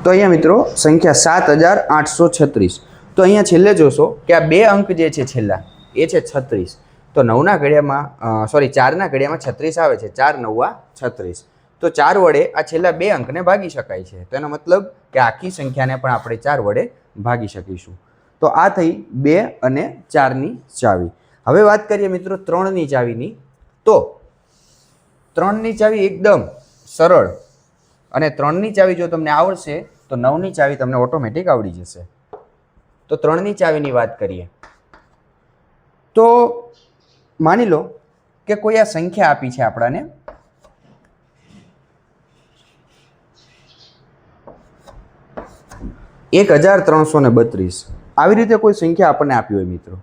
तो अहींया मित्रों संख्या 7836। तो अहींया छेल्ले जोशो कि आ बे अंक जे छे छेल्ला ए छे 36। तो 9 ना घड़ियामां सॉरी 4 ना घड़ियामां 36 आवे छे। 4 9 36। तो 4 वडे आ छेल्ला बे अंकने भागी शकाय छे। तो एनो मतलब के आखी संख्याने पण आपणे 4 वडे भागी शकीशुं। तो आ थई 2 અને 4 ની ચાવી। હવે વાત કરીએ મિત્રો 3 ની ચાવીની। તો 3 ની ચાવી એકદમ સરળ અને 3 ની ચાવી જો તમને આવડશે तो 9 ની ચાવી તમને ઓટોમેટિક આવડી જશે। तो 3 ની ચાવીની વાત કરીએ तो માની લો કે કોઈ આ સંખ્યા આપી છે આપણાને 1332। આવી રીતે કોઈ સંખ્યા આપણને આપી હોય મિત્રો,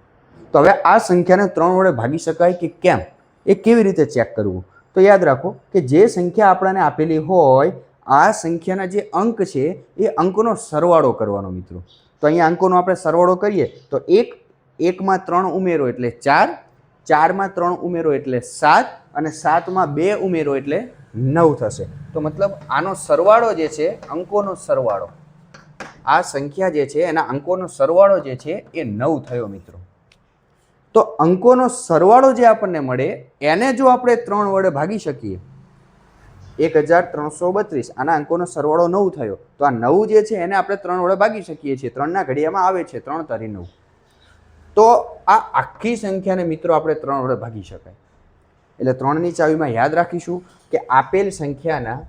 તો હવે આ સંખ્યાને 3 વડે ભાગી શકાય કે કેમ એ કેવી રીતે ચેક કરવું? તો યાદ રાખો કે જે સંખ્યા આપણને આપેલી હોય આ સંખ્યાના જે અંક છે એ અંકોનો સરવાળો કરવાનો મિત્રો। તો અહીંયા અંકોનો આપણે સરવાળો કરીએ તો 1 માં 3 ઉમેરો એટલે 4, 4 માં 3 ઉમેરો એટલે 7 અને 7 માં 2 ઉમેરો એટલે 9 થશે। તો મતલબ આનો સરવાળો જે છે અંકોનો સરવાળો, આ સંખ્યા જે છે એના અંકોનો સરવાળો જે છે એ 9 થયો મિત્રો। તો અંકોનો સરવાળો જે આપણને મળે એને જો આપણે 3 વડે ભાગી શકીએ 1332 આના અંકોનો સરવાળો 9 થયો તો આ 9 જે છે એને આપણે 3 વડે ભાગી શકીએ છીએ। 3 ના ઘડિયામાં આવે છે 3 તારી 9। તો આ આખી સંખ્યાને મિત્રો આપણે 3 વડે ભાગી શકાય। એટલે 3 ની ચાવીમાં યાદ રાખીશું કે આપેલ સંખ્યાના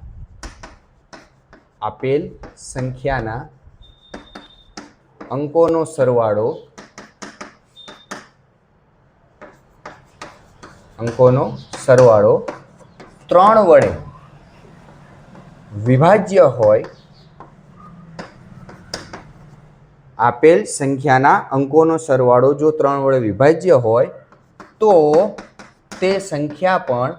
અંકોનો સરવાળો 3 વડે વિભાજ્ય હોય, આપેલ સંખ્યાના અંકોનો સરવાળો જો 3 વડે વિભાજ્ય હોય તો તે સંખ્યા પણ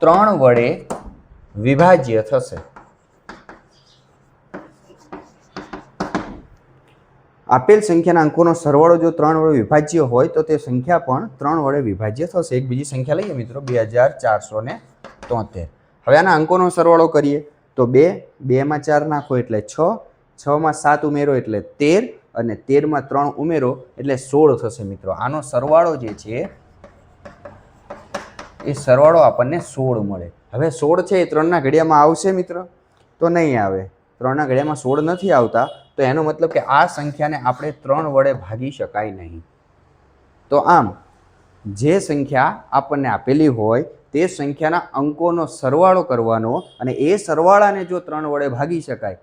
3 વડે વિભાજ્ય થશે। આપેલ સંખ્યાના અંકોનો સરવાળો જો 3 વડે વિભાજ્ય હોય તો તે સંખ્યા પણ 3 વડે વિભાજ્ય થશે। એક બીજી સંખ્યા લઈએ મિત્રો 2473। હવે આના અંકોનો સરવાળો કરીએ તો 2 માં 4 નાખો એટલે 6, 6 માં 7 ઉમેરો એટલે 13 અને 13 માં 3 ઉમેરો એટલે 16 થશે મિત્રો। આનો સરવાળો જે છે એ સરવાળો આપણને 16 મળે। હવે 16 છે એ 3 ના ઘડિયામાં આવશે મિત્ર? તો નહીં આવે। 3 ના ઘડિયામાં 16 નથી આવતા તો એનો મતલબ કે આ સંખ્યાને આપણે 3 વડે ભાગી શકાય નહીં। તો આમ જે સંખ્યા આપણને આપેલી હોય તે સંખ્યાના અંકોનો સરવાળો કરવાનો અને એ સરવાળાને જો 3 વડે ભાગી શકાય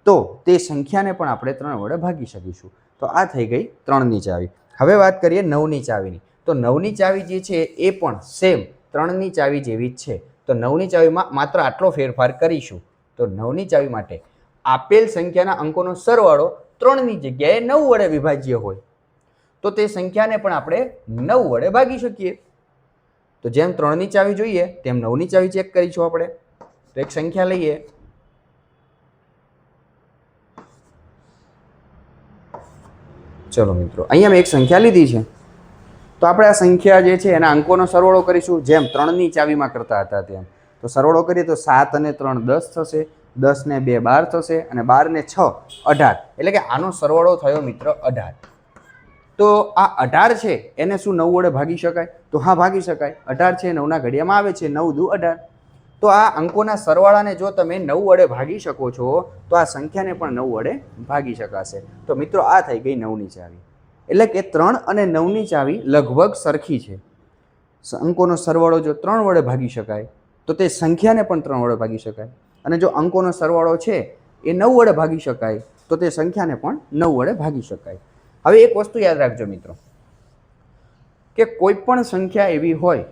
તો તે સંખ્યાને પણ આપણે 3 વડે ભાગી શકીશું। તો આ થઈ ગઈ 3 ની ચાવી। હવે વાત કરીએ 9 ની ચાવીની। તો 9 ની ચાવી જે છે એ પણ સેમ 3 ની ચાવી જેવી જ છે। તો 9 ની ચાવીમાં માત્ર આટલો ફેરફાર કરીશું। તો 9 ની ચાવી માટે આપેલ સંખ્યાના અંકોનો સરવાળો 3 ની જગ્યાએ 9 વડે વિભાજ્ય હોય તો તે સંખ્યાને પણ આપણે 9 વડે ભાગી શકીએ। તો જેમ 3 ની ચાવી જોઈએ તેમ 9 ની ચાવી ચેક કરીશું આપણે। તો એક સંખ્યા લઈએ, ચલો મિત્રો અહીંયા મેં એક સંખ્યા લીધી છે તો આપણે આ સંખ્યા જે છે એના અંકોનો સરવાળો કરીશું જેમ 3 ની ચાવીમાં કરતા હતા તેમ। તો સરવાળો કરીએ તો 7 અને 3 10 થશે, 10 ને 2 12 થશે અને 12 ને 6 18। એટલે કે આનો સરવાળો થયો મિત્ર 18। તો આ 18 છે એને શું 9 વડે ભાગી શકાય? તો હા ભાગી શકાય। 18 છે 9 ના ઘડિયામાં આવે છે 9 દુ 18। તો આ અંકોના સરવાળાને જો તમે 9 વડે ભાગી શકો છો તો આ સંખ્યાને પણ 9 વડે ભાગી શકાશે। તો મિત્રો આ થઈ ગઈ 9 ની ચાવી। એટલે કે 3 અને 9 ની ચાવી લગભગ સરખી છે। અંકોનો સરવાળો જો 3 વડે ભાગી શકાય તો તે સંખ્યાને પણ 3 વડે ભાગી શકાય અને જો અંકોનો સરવાળો છે એ 9 વડે ભાગી શકાય તો તે સંખ્યાને પણ 9 વડે ભાગી શકાય। હવે એક વસ્તુ યાદ રાખજો મિત્રો કે કોઈ પણ સંખ્યા એવી હોય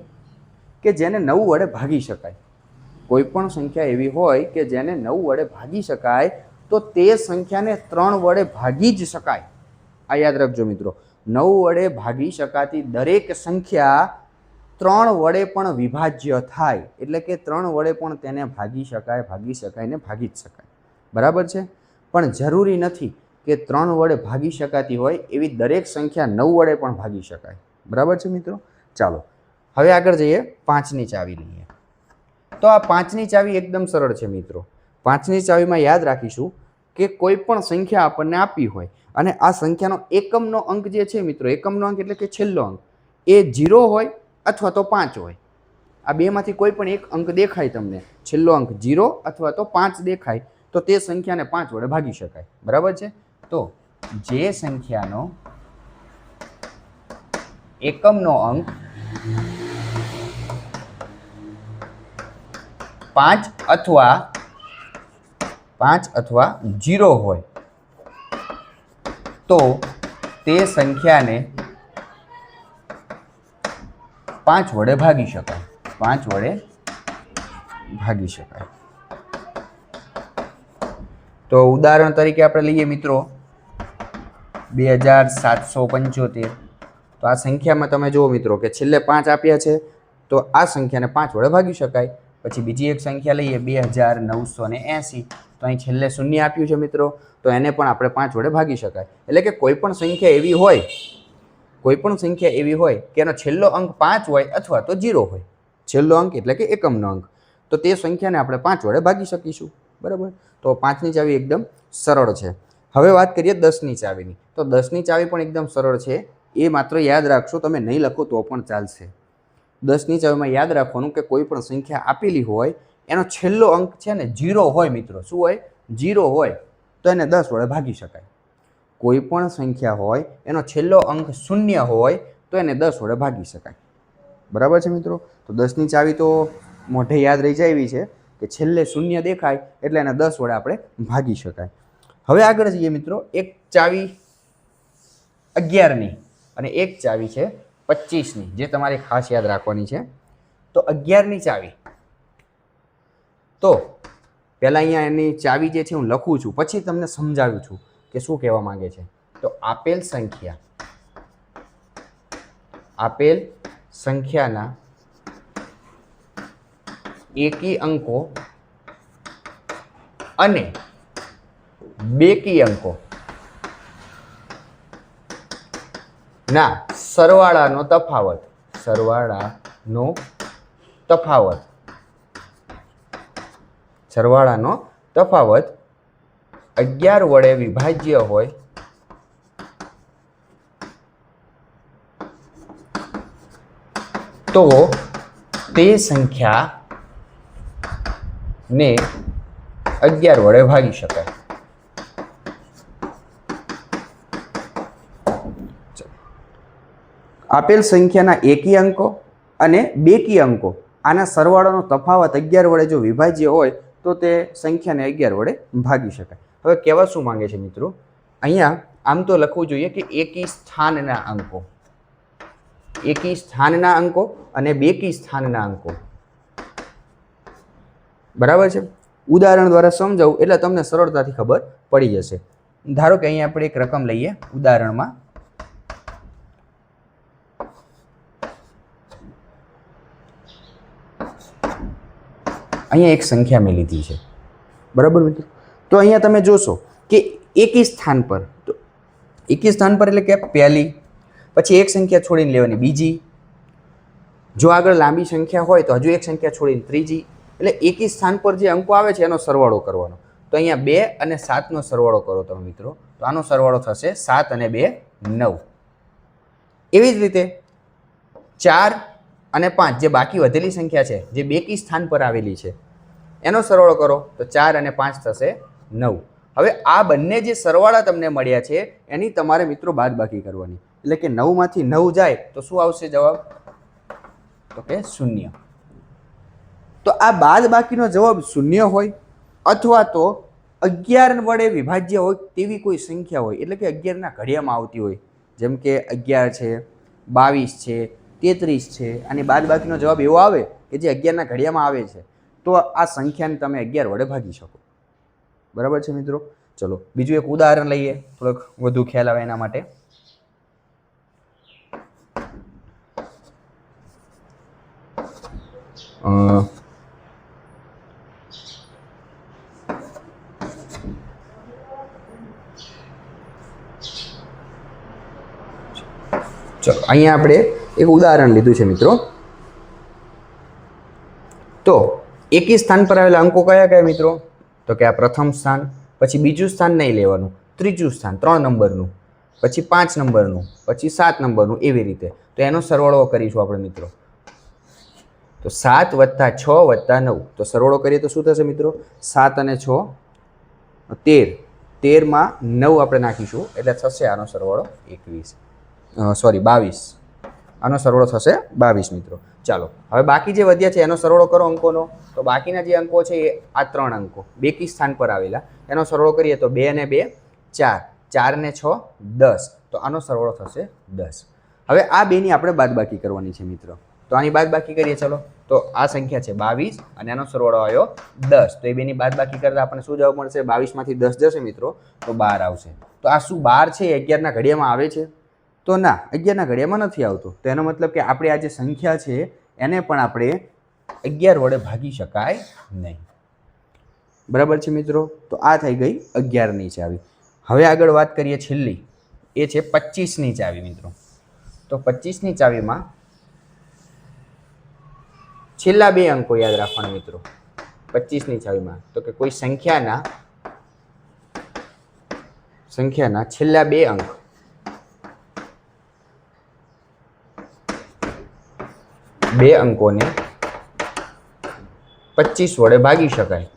કે જેને 9 વડે ભાગી શકાય, કોઈ પણ સંખ્યા એવી હોય કે જેને 9 વડે ભાગી શકાય તો તે સંખ્યાને 3 વડે ભાગી જ શકાય। આ યાદ રાખજો મિત્રો, 9 વડે ભાગી શકાતી દરેક સંખ્યા 3 વડે પણ વિભાજ્ય થાય। એટલે કે 3 વડે પણ તેને ભાગી શકાય ને ભાગી જ શકાય। બરાબર છે? પણ જરૂરી નથી કે 3 વડે ભાગી શકાતી હોય એવી દરેક સંખ્યા 9 વડે પણ ભાગી શકાય। બરાબર છે મિત્રો? ચાલો હવે આગળ જઈએ 5 ની ચાવી લઈએ। તો આ 5ની ચાવી એકદમ સરળ છે મિત્રો. 5ની ચાવીમાં યાદ રાખીશું કે કોઈ પણ સંખ્યા આપણને આપી હોય અને આ સંખ્યાનો એકમનો અંક જે છે મિત્રો, એકમનો અંક એટલે કે છેલ્લો અંક એ 0 હોય અથવા તો 5 હોય. આ બેમાંથી કોઈ પણ એક અંક દેખાય તમને, છેલ્લો અંક 0 અથવા તો 5 દેખાય, તો તે સંખ્યાને 5 વડે ભાગી શકાય. બરાબર છે? તો જે સંખ્યાનો એકમનો અંક 5 અથવા 0 હોય તો તે સંખ્યાને 5 વડે ભાગી શકાય. 5 વડે ભાગી શકાય. તો ઉદાહરણ તરીકે આપણે લઈએ મિત્રો 2775. તો આ સંખ્યામાં તમે જુઓ મિત્રો કે છેલ્લે 5 આપ્યા છે, તો આ સંખ્યાને 5 વડે ભાગી શકાય. પછી બીજી એક સંખ્યા લઈએ 2980. તો અહીં છેલ્લે 0 આપ્યું છે મિત્રો, તો એને પણ આપણે 5 વડે ભાગી શકાય. એટલે કે કોઈ પણ સંખ્યા એવી હોય કે એનો છેલ્લો અંક 5 હોય અથવા તો 0 હોય. છેલ્લો અંક એટલે કે એકમનો અંક, તો તે સંખ્યાને આપણે 5 વડે ભાગી શકીશું. બરાબર? તો 5ની ચાવી એકદમ સરળ છે. હવે વાત કરીએ 10ની ચાવીની. તો 10ની ચાવી પણ એકદમ સરળ છે. એ માત્ર યાદ રાખશો, તમે નહીં લખો તો પણ ચાલશે. 10ની ચાવીમાં યાદ રાખવાનું કે કોઈ પણ સંખ્યા આપેલી હોય, એનો છેલ્લો અંક છે ને 0 હોય મિત્રો. શું હોય? 0 હોય તો એને 10 વડે ભાગી શકાય. કોઈ પણ સંખ્યા હોય એનો છેલ્લો અંક 0 હોય તો એને 10 વડે ભાગી શકાય. બરાબર છે મિત્રો? તો 10ની ચાવી તો મોઢે યાદ રહી જાય એવી છે કે છેલ્લે 0 દેખાય એટલે એને 10 વડે આપણે ભાગી શકાય. હવે આગળ જઈએ મિત્રો. એક ચાવી 11ની અને એક ચાવી છે 25ની, જે તમારે ખાસ યાદ રાખવાની છે. તો 11ની ચાવી, તો પહેલાં અહીંયા એની ચાવી જે છે હું લખું છું, પછી તમને સમજાવું છું કે શું કહેવા માંગે છે. તો આપેલ સંખ્યાના એકી અંકો અને બેકી અંકો ના સરવાળાનો તફાવત 11 વડે વિભાજ્ય હોય તો તે સંખ્યાને 11 વડે ભાગી શકાય. આપેલ સંખ્યાના એકી અંકો અને બેકી અંકો આના સરવાળાનો તફાવત 11 વડે જો વિભાજ્ય હોય તો તે સંખ્યાને 11 વડે ભાગી શકાય. હવે કહેવા શું માંગે છે મિત્રો? અહીંયા આમ તો લખવું જોઈએ કે એકી સ્થાનના અંકો અને બેકી સ્થાનના અંકો. બરાબર છે? ઉદાહરણ દ્વારા સમજાવું એટલે તમને સરળતાથી ખબર પડી જશે. ધારો કે અહીંયા આપણે એક રકમ લઈએ ઉદાહરણમાં. અહીંયા એક સંખ્યા મેં લીધી છે. બરાબર મિત્રો? તો અહીંયા તમે જોશો કે એકી સ્થાન પર, તો એકી સ્થાન પર એટલે કે પહેલી, પછી એક સંખ્યા છોડીને લેવાની બીજી, જો આગળ લાંબી સંખ્યા હોય તો હજુ એક સંખ્યા છોડીને ત્રીજી. એટલે એકી સ્થાન પર જે અંકો આવે છે એનો સરવાળો કરવાનો. તો અહીંયા 2 અને 7નો સરવાળો કરો તમે મિત્રો, તો આનો સરવાળો થશે 7 અને 2 9. એવી જ રીતે 4 અને 5 જે બાકી વધેલી સંખ્યા છે, જે બેકી સ્થાન પર આવેલી છે, એનો સરવાળો કરો તો 4 અને 5 થશે 9. હવે આ બંને જે સરવાળા તમને મળ્યા છે એની તમારે મિત્રો બાદબાકી કરવાની. એટલે કે 9માંથી 9 જાય તો શું આવશે જવાબ? તો કે 0. તો આ બાદબાકીનો જવાબ 0 હોય અથવા તો 11 વડે વિભાજ્ય હોય તેવી કોઈ સંખ્યા હોય, એટલે કે 11ના ઘડિયામાં આવતી હોય, જેમ કે 11 છે, 22 છે, 33 છે, અને બાદબાકીનો જવાબ એવો આવે કે જે 11ના ઘડિયામાં આવે છે, તો આ સંખ્યાને તમે 11 વડે ભાગી શકો. બરાબર છે મિત્રો? ચલો બીજું એક ઉદાહરણ લઈએ, થોડોક વધુ ખ્યાલ આવે એના માટે. ચલો અહીંયા આપણે એક ઉદાહરણ લીધું છે મિત્રો. તો એકી સ્થાન પર આવેલા અંકો કયા કયા મિત્રો? તો કે આ પ્રથમ સ્થાન, પછી બીજું સ્થાન નહીં લેવાનું, ત્રીજું સ્થાન 3 નંબરનું, પછી 5 નંબરનું, પછી 7 નંબરનું, એવી રીતે. તો એનો સરવાળો કરીશું આપણે મિત્રો. તો 7 + 6 + 9, તો સરવાળો કરીએ તો શું થશે મિત્રો? 7 અને 6 13, 13માં 9 આપણે નાખીશું એટલે થશે આનો સરવાળો 22. આનો સરવાળો થશે 22 મિત્રો. ચાલો હવે બાકી જે વધ્યા છે એનો સરવાળો કરો અંકોનો. તો બાકીના જે અંકો છે એ આ 3 અંકો બેકી સ્થાન પર આવેલા, એનો સરવાળો કરીએ તો 2 અને 2 4, 4 ને 6 10, તો આનો સરવાળો થશે 10. હવે આ બેની આપણે બાદબાકી કરવાની છે મિત્રો. તો આની બાદબાકી કરીએ ચલો. તો આ સંખ્યા છે 22 અને આનો સરવાળો આવ્યો 10. તો એ બેની બાદબાકી કરતા આપણને શું જવાબ મળશે? 22 માંથી 10 જશે મિત્રો તો 12 આવશે. તો આ શું 12 છે એ 11ના ઘડિયામાં આવે છે? તો ના, 11ના ઘડિયામાં નથી આવતું. તો એનો મતલબ કે આપણે આ જે સંખ્યા છે એને પણ આપણે 11 વડે ભાગી શકાય નહીં. બરાબર છે મિત્રો? તો આ થઈ ગઈ 11ની ચાવી. હવે આગળ વાત કરીએ છેલ્લી, એ છે 25ની ચાવી મિત્રો. તો 25ની ચાવીમાં છેલ્લા 2 અંકો યાદ રાખવાના મિત્રો. 25ની ચાવીમાં તો કે કોઈ સંખ્યાના છેલ્લા 2 અંક બે અંકોને 25 વડે ભાગી શકાય.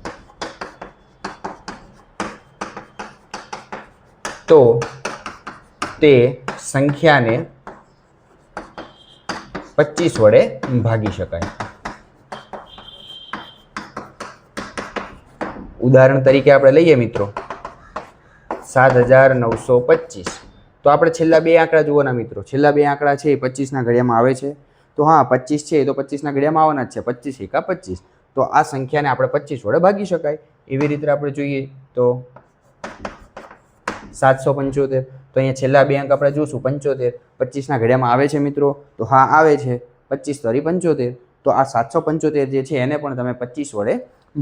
તો તે સંખ્યાને 25 વડે ભાગી શકાય. ઉદાહરણ તરીકે આપણે લઈએ મિત્રો 7925. તો આપણે છેલ્લા 2 આંકડા જુઓના મિત્રો. છેલ્લા 2 આંકડા છે એ 25ના ઘડિયામાં આવે છે. તો હા 25 છે એ તો 25ના ઘડિયામાં આવવાના જ છે. 25 એકા 25. તો આ સંખ્યાને આપણે 25 વડે ભાગી શકાય. એવી રીતે આપણે જોઈએ તો 775. તો અહીંયા છેલ્લા 2 અંક આપણે જોશું 75. 25ના ઘડિયામાં આવે છે મિત્રો? તો હા આવે છે. 25 તરી 75. તો આ 775 જે છે એને પણ તમે 25 વડે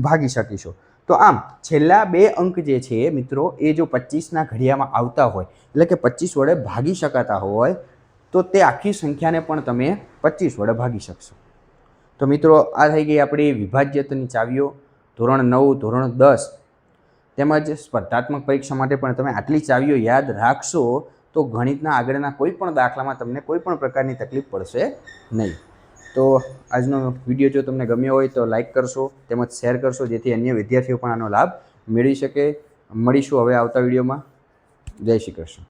ભાગી શકીશો. તો આમ છેલ્લા 2 અંક જે છે મિત્રો એ જો 25ના ઘડિયામાં આવતા હોય એટલે કે 25 વડે ભાગી શકાતા હોય તો તે આખી સંખ્યાને પણ તમે 25 વડે ભાગી શકશો. તો મિત્રો આ થઈ ગઈ આપણી વિભાજ્યતાની ચાવીઓ. ધોરણ 9, ધોરણ 10 તેમજ સ્પર્ધાત્મક પરીક્ષા માટે પણ તમે આટલી ચાવીઓ યાદ રાખશો તો ગણિતના આગળના કોઈ પણ દાખલામાં તમને કોઈ પણ પ્રકારની તકલીફ પડશે નહીં. તો આજનો વિડીયો જો તમને ગમ્યો હોય તો લાઈક કરશો તેમજ શેર કરશો જેથી અન્ય વિદ્યાર્થીઓ પણ આનો લાભ મેળવી શકે. મળીશું હવે આવતા વિડીયોમાં. જય શ્રી કૃષ્ણ.